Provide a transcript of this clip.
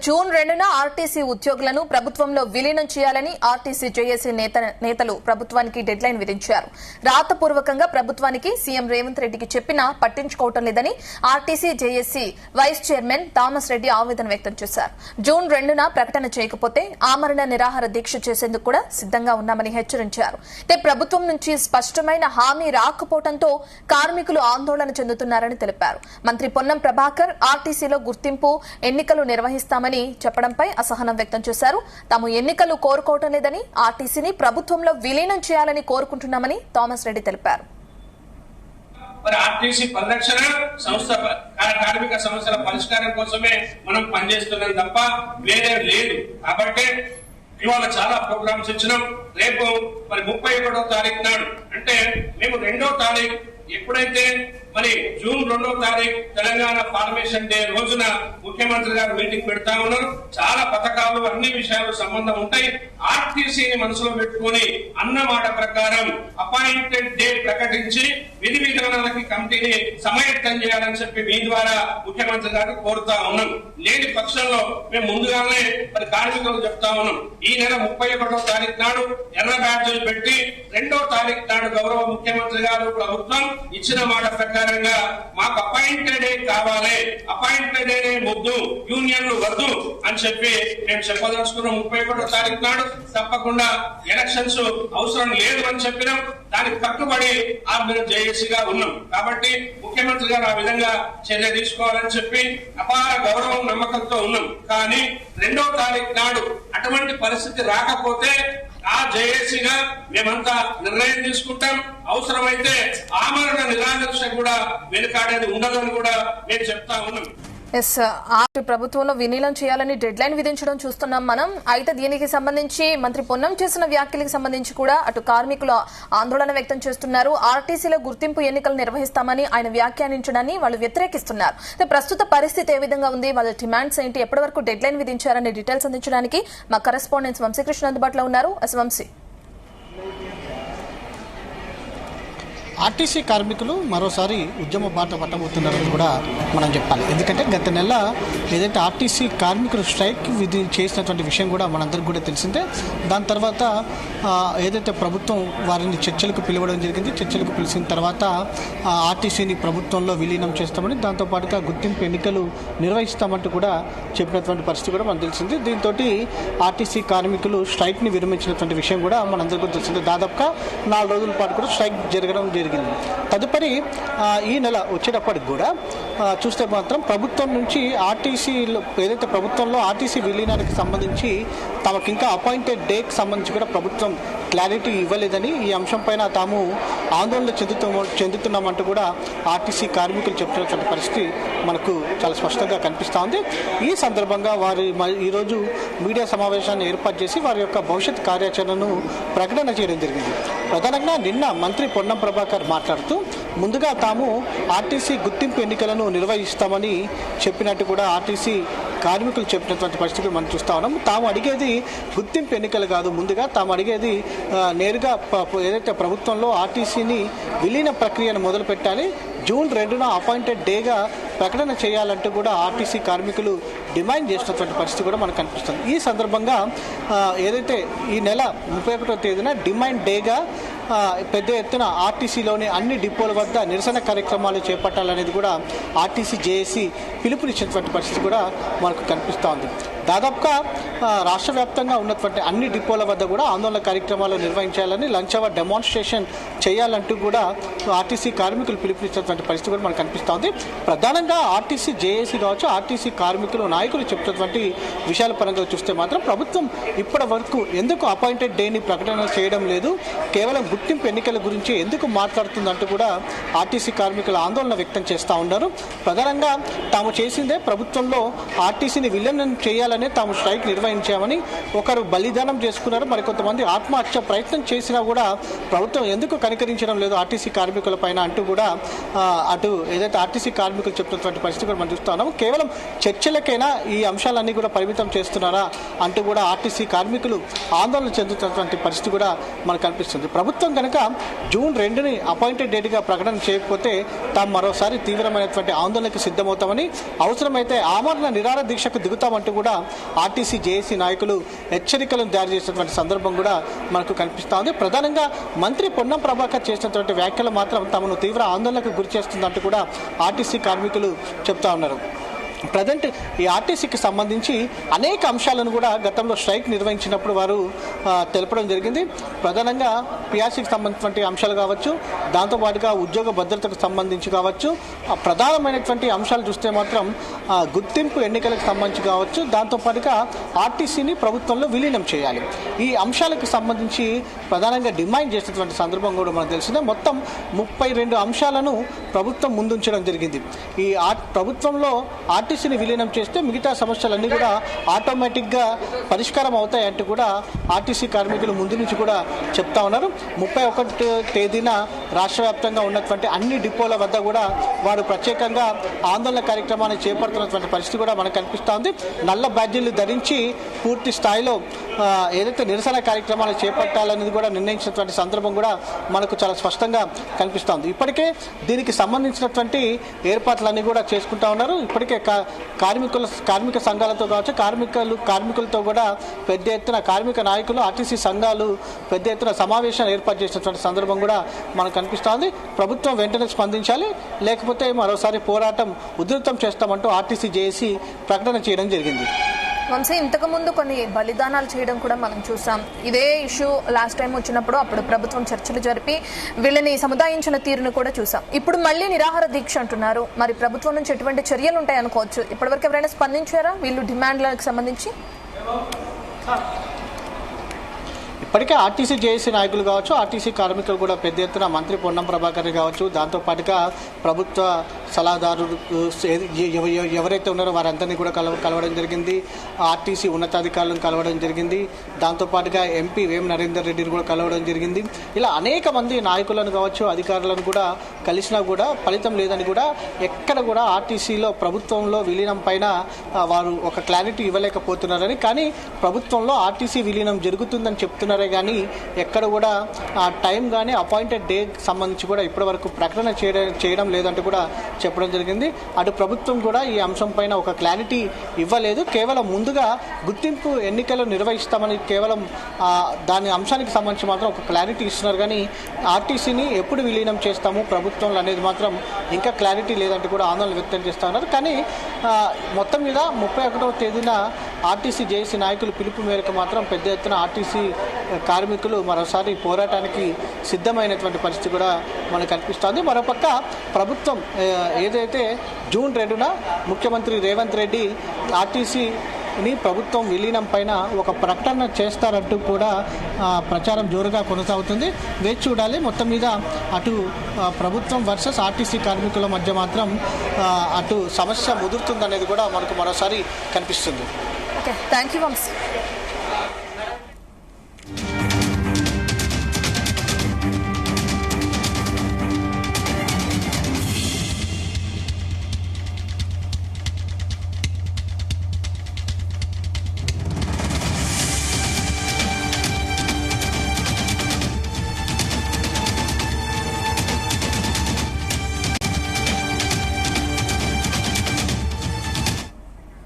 June 2న RTC ఉద్యోగులను ప్రభుత్వంలో విలీనం చేయాలని ఆర్టీసీ జేఏసీ నేతలు ప్రభుత్వానికి డెడ్లైన్ విధించారు. రాతపూర్వకంగా ప్రభుత్వానికి సీఎం రేవంత్ రెడ్డికి చెప్పినా పట్టించుకోవటం లేదని RTC JAC vice chairman Thomas Reddy ఆవేదన వ్యక్తం చేశారు. జూన్ 2న ప్రకటన చేయకపోతే ఆమరణ నిరాహార దీక్ష చేసేందుకు కూడా సిద్దంగా ఉన్నామని హెచ్చరించారు. ప్రభుత్వం నుంచి స్పష్టమైన హామీ రాకపోవడంతో కార్మికులు ఆందోళన చెందుతున్నారని తెలిపారు. మంత్రి పొన్నం ప్రభాకర్ ఆర్టీసీలో గుర్తింపు ఎన్నికలు నిర్వహిస్తామని చెప్పడంపై అసహనం వ్యక్తం చేశారు. తాము ఎన్నికలు కోరుకోవటం లేదని ఆర్టీసీని ప్రభుత్వంలో విలీనం చేయాలని కోరుకుంటున్నామని థామస్ రెడ్డి తెలిపారు. ఆర్టీసీ పరిరక్షణ సంస్థ కార్మిక సమస్యల పరిష్కారం కోసమే మనం పనిచేస్తున్నాం తప్ప వేరే లేదు. కాబట్టి ఇవాళ చాలా ప్రోగ్రామ్స్ ఇచ్చినాం. రేపు 31వ తారీఖు నాడు అంటే మేము 2వ తారీఖు ఎప్పుడైతే జూన్ 2వ తారీఖు తెలంగాణ ఫార్మేషన్ డే రోజున ముఖ్యమంత్రి గారు మీటింగ్ పెడతా ఉన్నారు. చాలా పథకాలు అన్ని విషయాలు సంబంధం ఉంటాయి. ఆర్టీసీని మనసులో పెట్టుకుని అన్న మాట ప్రకారం అపాయింటెడ్ డే ప్రకటించి విధి విధానాలకి కమిటీని సమాయత్తం చేయాలని చెప్పి మీ ద్వారా ముఖ్యమంత్రి గారు కోరుతా ఉన్నాం. లేని పక్షంలో మేము ముందుగానే కార్మికులకు చెప్తా ఉన్నాం. ఈ నెల 31వ తారీఖు నాడు ఎర్ర బ్యాడ్జీలు పెట్టి 2వ తారీఖు నాడు గౌరవ ముఖ్యమంత్రి గారు ప్రభుత్వం ఇచ్చిన మాట ప్రకారంగా మాకు అపాయింటెడ్ డే కావాలి, అపాయింటెడ్ డే ముద్దు, యూనియన్లు వద్దు అని చెప్పి మేము చెప్పదలుచుకున్నాం. 31వ తారీఖు నాడు తప్పకుండా ఎలక్షన్స్ అవసరం లేదు అని చెప్పినాం. దానికి కట్టుబడి మేము జేఏసీగా ఉన్నాం. కాబట్టి ముఖ్యమంత్రి గారు ఆ విధంగా చర్య తీసుకోవాలని చెప్పి అపార గౌరవం నమ్మకంతో ఉన్నాం. కానీ 2వ తారీఖు నాడు అటువంటి పరిస్థితి రాకపోతే ఆ జేఏసీగా మేమంతా నిర్ణయం తీసుకుంటాం. అవసరమైతే ఆమరణ నిరాదీక్ష కూడా వెనుకాడేది ఉండదని కూడా మేము చెప్తా ఉన్నాం. ప్రభుత్వంలో విలీనం చేయాలని డెడ్ లైన్ విధించడం చూస్తున్నాం మనం. అయితే దీనికి సంబంధించి మంత్రి పొన్నం చేసిన వ్యాఖ్యలకు సంబంధించి కూడా అటు కార్మికులు ఆందోళన వ్యక్తం చేస్తున్నారు. ఆర్టీసీలో గుర్తింపు ఎన్నికలు నిర్వహిస్తామని ఆయన వ్యాఖ్యానించడాన్ని వాళ్ళు వ్యతిరేకిస్తున్నారు. ప్రస్తుత పరిస్థితి ఏ విధంగా ఉంది, వాళ్ళ డిమాండ్స్ ఏంటి, ఎప్పటి వరకు డెడ్ లైన్ విధించారనే డీటెయిల్స్ అందించడానికి మా కరెస్పాండెంట్ వంశీకృష్ణ అందుబాటులో ఉన్నారు. వంశీ, ఆర్టీసీ కార్మికులు మరోసారి ఉద్యమ బాట పట్టబోతున్నారని కూడా మనం చెప్పాలి. ఎందుకంటే గత నెల ఏదైతే ఆర్టీసీ కార్మికులు స్ట్రైక్ చేసినటువంటి విషయం కూడా మనందరికీ కూడా తెలిసిందే. దాని తర్వాత ఏదైతే ప్రభుత్వం వారిని చర్చలకు పిలవడం జరిగింది. చర్చలకు పిలిచిన తర్వాత ఆర్టీసీని ప్రభుత్వంలో విలీనం చేస్తామని, దాంతోపాటుగా గుర్తింపు ఎన్నికలు నిర్వహిస్తామంటూ కూడా చెప్పినటువంటి పరిస్థితి కూడా మనకు తెలిసింది. దీంతో ఆర్టీసీ కార్మికులు స్ట్రైక్ని విరమించినటువంటి విషయం కూడా మనందరికీ కూడా తెలిసిందే. దాదాపుగా 4 రోజుల పాటు కూడా స్ట్రైక్ జరగడం జరిగింది. తదుపరి ఈ నెల వచ్చేటప్పటికి కూడా చూస్తే మాత్రం ప్రభుత్వం నుంచి ఆర్టీసీలో ఏదైతే ప్రభుత్వంలో ఆర్టీసీ విలీనానికి సంబంధించి తమకు ఇంకా అపాయింటెడ్ డేకి సంబంధించి కూడా ప్రభుత్వం క్లారిటీ ఇవ్వలేదని, ఈ అంశం పైన తాము ఆందోళన చెందుతున్నామంటూ కూడా ఆర్టీసీ కార్మికులు చెప్తున్నటువంటి పరిస్థితి మనకు చాలా స్పష్టంగా కనిపిస్తూ ఉంది. ఈ సందర్భంగా వారు ఈరోజు మీడియా సమావేశాన్ని ఏర్పాటు చేసి వారి యొక్క భవిష్యత్ కార్యాచరణను ప్రకటన చేయడం జరిగింది. ప్రధానంగా నిన్న మంత్రి పొన్నం ప్రభాకర్ మాట్లాడుతూ ముందుగా తాము ఆర్టీసీ గుర్తింపు ఎన్నికలను నిర్వహిస్తామని చెప్పినట్టు కూడా ఆర్టీసీ కార్మికులు చెప్పినటువంటి పరిస్థితులు మనం చూస్తా ఉన్నాం. తాము అడిగేది గుర్తింపు ఎన్నికలు కాదు, ముందుగా తాము అడిగేది నేరుగా ఏదైతే ప్రభుత్వంలో ఆర్టీసీని విలీన ప్రక్రియను మొదలు పెట్టాలి, జూన్ 2న అపాయింటెడ్ డేగా ప్రకటన చేయాలంటూ కూడా ఆర్టీసీ కార్మికులు డిమాండ్ చేసినటువంటి పరిస్థితి కూడా మనకు కనిపిస్తుంది. ఈ సందర్భంగా ఏదైతే ఈ నెల 31వ తేదీన డిమాండ్ డేగా పెద్ద ఎత్తున ఆర్టీసీలోని అన్ని డిపోల వద్ద నిరసన కార్యక్రమాలు చేపట్టాలనేది కూడా ఆర్టీసీ జేఏసీ పిలుపునిచ్చినటువంటి పరిస్థితి కూడా మనకు కనిపిస్తూ ఉంది. దాదాపుగా రాష్ట్ర వ్యాప్తంగా ఉన్నటువంటి అన్ని డిపోల వద్ద కూడా ఆందోళన కార్యక్రమాలు నిర్వహించాలని, లంచ్ అవర్ డెమాన్స్ట్రేషన్ చేయాలంటూ కూడా ఆర్టీసీ కార్మికులు పిలుపునిచ్చినటువంటి పరిస్థితి కూడా మనకు కనిపిస్తూ ఉంది. ప్రధానంగా ఆర్టీసీ జేఏసీ కావచ్చు, ఆర్టీసీ కార్మికులు నాయకులు చెప్తున్నటువంటి విషయాల పరంగా చూస్తే మాత్రం ప్రభుత్వం ఇప్పటి వరకు ఎందుకు అపాయింటెడ్ డేని ప్రకటన చేయడం లేదు, కేవలం గుర్తింపు ఎన్నికల గురించి ఎందుకు మాట్లాడుతుందంటూ కూడా ఆర్టీసీ కార్మికులు ఆందోళన వ్యక్తం చేస్తూ ఉన్నారు. ప్రధానంగా తాము చేసిందే ప్రభుత్వంలో ఆర్టీసీని విలీనం చేయాలని తాము స్ట్రైక్ నిర్వహించామని, ఒకరు బలిదానం చేసుకున్నారు, మరికొంతమంది ఆత్మహత్య ప్రయత్నం చేసినా కూడా ప్రభుత్వం ఎందుకు కనికరించడం లేదు ఆర్టీసీ కార్మికుల పైన అంటూ కూడా అటు ఏదైతే ఆర్టీసీ కార్మికులు చెప్తున్నటువంటి పరిస్థితి కూడా మనం చూస్తా ఉన్నాం. కేవలం చర్చలకైనా ఈ అంశాలన్నీ కూడా పరిమితం చేస్తున్నారా అంటూ కూడా ఆర్టీసీ కార్మికులు ఆందోళన చెందుతున్నటువంటి పరిస్థితి కూడా మనకు కనిపిస్తుంది. ప్రభుత్వం ప్రభుత్వం కనుక జూన్ 2ని అపాయింటెడ్ డేట్గా ప్రకటన చేయకపోతే తాము మరోసారి తీవ్రమైనటువంటి ఆందోళనకు సిద్ధమవుతామని, అవసరమైతే ఆమరణ నిరాహార దీక్షకు దిగుతామంటూ కూడా ఆర్టీసీ జేఏసీ నాయకులు హెచ్చరికలను జారీ చేసినటువంటి సందర్భం కూడా మనకు కనిపిస్తూ ఉంది. ప్రధానంగా మంత్రి పొన్నం ప్రభాకర్ చేసినటువంటి వ్యాఖ్యలు మాత్రం తమను తీవ్ర ఆందోళనకు గురి చేస్తుందంటూ కూడా ఆర్టీసీ కార్మికులు చెప్తా ఉన్నారు. ప్రజెంట్ ఈ ఆర్టీసీకి సంబంధించి అనేక అంశాలను కూడా గతంలో స్ట్రైక్ నిర్వహించినప్పుడు వారు తెలపడం జరిగింది. ప్రధానంగా పిఆర్సీకి సంబంధించినటువంటి అంశాలు కావచ్చు, దాంతోపాటుగా ఉద్యోగ భద్రతకు సంబంధించి కావచ్చు, ప్రధానమైనటువంటి అంశాలు చూస్తే మాత్రం గుర్తింపు ఎన్నికలకు సంబంధించి కావచ్చు, దాంతోపాటుగా ఆర్టీసీని ప్రభుత్వంలో విలీనం చేయాలి. ఈ అంశాలకు సంబంధించి ప్రధానంగా డిమాండ్ చేసినటువంటి సందర్భం కూడా మనకు తెలిసిందే. మొత్తం 32 అంశాలను ప్రభుత్వం ముందుంచడం జరిగింది. ఈ ప్రభుత్వంలో ఆర్టీసీని విలీనం చేస్తే మిగతా సమస్యలన్నీ కూడా ఆటోమేటిక్గా పరిష్కారం అవుతాయంటూ కూడా ఆర్టీసీ కార్మికులు ముందు నుంచి కూడా చెప్తా ఉన్నారు. 31 తేదీన రాష్ట్ర వ్యాప్తంగా ఉన్నటువంటి అన్ని డిపోల వద్ద కూడా వారు ప్రత్యేకంగా ఆందోళన కార్యక్రమాన్ని చేపడుతున్నటువంటి పరిస్థితి కూడా మనకు కనిపిస్తూ ఉంది. నల్ల బ్యాడ్జీలు ధరించి పూర్తి స్థాయిలో ఏదైతే నిరసన కార్యక్రమాలు చేపట్టాలనేది కూడా నిర్ణయించినటువంటి సందర్భం కూడా మనకు చాలా స్పష్టంగా కనిపిస్తోంది. ఇప్పటికే దీనికి సంబంధించినటువంటి ఏర్పాట్లన్నీ కూడా చేసుకుంటా ఉన్నారు. ఇప్పటికే కార్మిక సంఘాలతో కావచ్చు, కార్మికులతో కూడా పెద్ద ఎత్తున కార్మిక నాయకులు, ఆర్టీసీ సంఘాలు పెద్ద ఎత్తున సమావేశాలు ఏర్పాటు చేసినటువంటి సందర్భం కూడా మనకు కనిపిస్తోంది. ప్రభుత్వం వెంటనే స్పందించాలి, లేకపోతే మరోసారి పోరాటం ఉధృతం చేస్తామంటూ ఆర్టీసీ జేఏసీ ప్రకటన చేయడం జరిగింది. వంశీ, ఇంతకు ముందు కొన్ని బలిదానాలు చేయడం కూడా మనం చూసాం. ఇదే ఇష్యూ లాస్ట్ టైం వచ్చినప్పుడు అప్పుడు ప్రభుత్వం చర్చలు జరిపి వీళ్ళని సముదాయించిన తీరును కూడా చూసాం. ఇప్పుడు మళ్ళీ నిరాహార దీక్ష అంటున్నారు. మరి ప్రభుత్వం నుంచి ఎటువంటి చర్యలు ఉంటాయనుకోవచ్చు? ఇప్పటివరకు ఎవరైనా స్పందించారా వీళ్ళు డిమాండ్లకు సంబంధించి? ఇప్పటికే ఆర్టీసీ జేఏసీ నాయకులు కావచ్చు, ఆర్టీసీ కార్మికులు కూడా పెద్ద ఎత్తున మంత్రి పొన్నం ప్రభాకర్ కావచ్చు, దాంతోపాటుగా ప్రభుత్వ సలహాదారులు ఎవరైతే ఉన్నారో వారందరినీ కూడా కలవడం జరిగింది. ఆర్టీసీ ఉన్నతాధికారులను కలవడం జరిగింది. దాంతోపాటుగా ఎంపీ వేం నరేందర్ రెడ్డిని కూడా కలవడం జరిగింది. ఇలా అనేక మంది నాయకులను కావచ్చు, అధికారులను కూడా కలిసినా కూడా ఫలితం లేదని కూడా ఎక్కడ కూడా ఆర్టీసీలో ప్రభుత్వంలో విలీనం పైన వారు ఒక క్లారిటీ ఇవ్వలేకపోతున్నారని, కానీ ప్రభుత్వంలో ఆర్టీసీ విలీనం జరుగుతుందని చెప్తున్నారు కానీ ఎక్కడ కూడా ఆ టైం కానీ అపాయింటెడ్ డే సంబంధించి కూడా ఇప్పటి వరకు ప్రకటన చేయడం లేదంటూ కూడా చెప్పడం జరిగింది. అటు ప్రభుత్వం కూడా ఈ అంశం పైన ఒక క్లారిటీ ఇవ్వలేదు. కేవలం ముందుగా గుర్తింపు ఎన్నికలు నిర్వహిస్తామని కేవలం దాని అంశానికి సంబంధించి మాత్రం ఒక క్లారిటీ ఇస్తున్నారు కానీ ఆర్టీసీని ఎప్పుడు విలీనం చేస్తాము ప్రభుత్వంలో అనేది మాత్రం ఇంకా క్లారిటీ లేదంటూ కూడా ఆందోళన వ్యక్తం చేస్తూ ఉన్నారు. కానీ మొత్తం మీద 31వ తేదీన ఆర్టీసీ జేఏసీ నాయకులు పిలుపు మేరకు మాత్రం పెద్ద ఎత్తున ఆర్టీసీ కార్మికులు మరోసారి పోరాటానికి సిద్ధమైనటువంటి పరిస్థితి కూడా మనకు కనిపిస్తోంది. మరోపక్క ప్రభుత్వం ఏదైతే జూన్ 2న ముఖ్యమంత్రి రేవంత్ రెడ్డి ఆర్టీసీని ప్రభుత్వం విలీనం పైన ఒక ప్రకటన చేస్తారంటూ కూడా ప్రచారం జోరుగా కొనసాగుతుంది. వేచి చూడాలి. మొత్తం మీద అటు ప్రభుత్వం వర్సెస్ ఆర్టీసీ కార్మికుల మధ్య మాత్రం అటు సమస్య ముదురుతుందనేది కూడా మనకు మరోసారి కనిపిస్తుంది. Okay, thank you Vamsi.